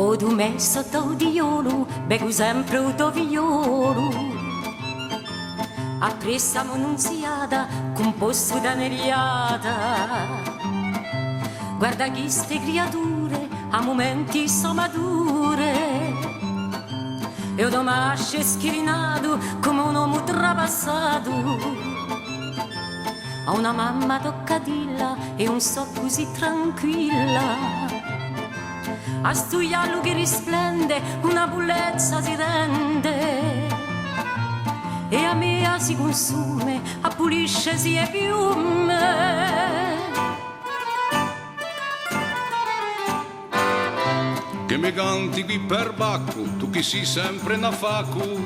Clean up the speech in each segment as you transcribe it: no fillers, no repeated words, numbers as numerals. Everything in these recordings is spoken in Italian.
O du me sotto di iolu, bevo sempre o toviolo. Appressamo un'unziata, composto da neriata. Guarda chi ste creature, a momenti so mature. E o domasce schirinato, come un uomo trapassato. A una mamma toccatilla e un so così tranquilla. A stuiallo che risplende una pullezza si rende e a me si consume, a pulisce si e piume. Che mi canti qui per bacco, tu che sei sempre na facu.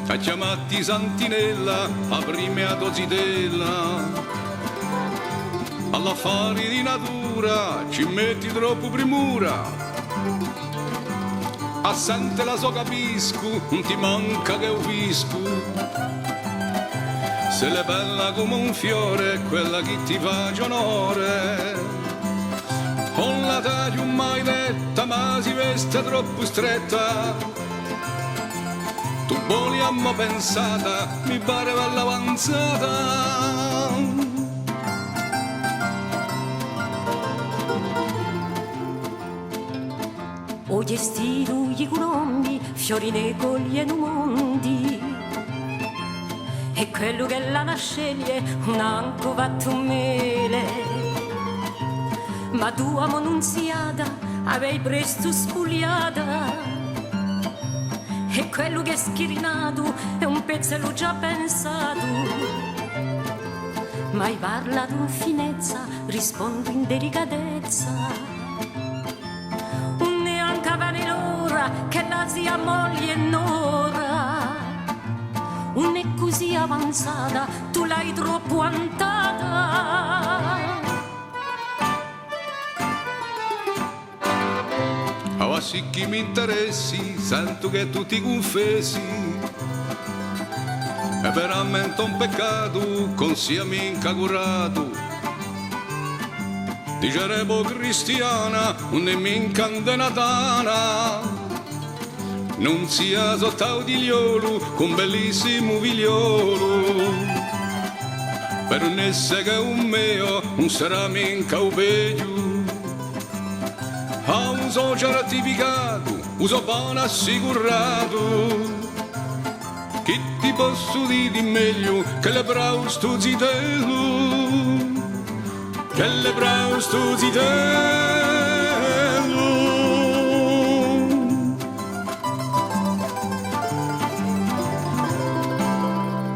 A chiamati Santinella, aprime a dozidella. All'affari di natura ci metti troppo premura. Assente la so capisco, non ti manca che ho visto. Se l'è bella come un fiore, quella che ti fa onore. Non la taglio mai detta, ma si veste troppo stretta. Tu vogliamo pensata, mi pare bella avanzata. O gestito i colombi, fiori nei cogli e mondi. E quello che la nasceglie, un anco fatto mele. Ma tu, amo nunziata, avevi presto spugliata. E quello che è schirinato è un pezzello già pensato. Ma hai parlato in finezza, rispondo in delicatezza. Che la zia moglie nora non è così avanzata, tu l'hai troppo antata. Oh, sì che mi interessi, sento che tu ti confessi. È veramente un peccato, con sia minca curato. Dicerevo cristiana, non è minca andenatana. Non sia sottau di liolo, con bellissimo vigliolo. Per un esse che un mio, non sarà minca un peggio. Ha un so certificato, uso buono assicurato. Che ti posso dire di meglio che le bravo sto zitello? Che le bravo sto zitello?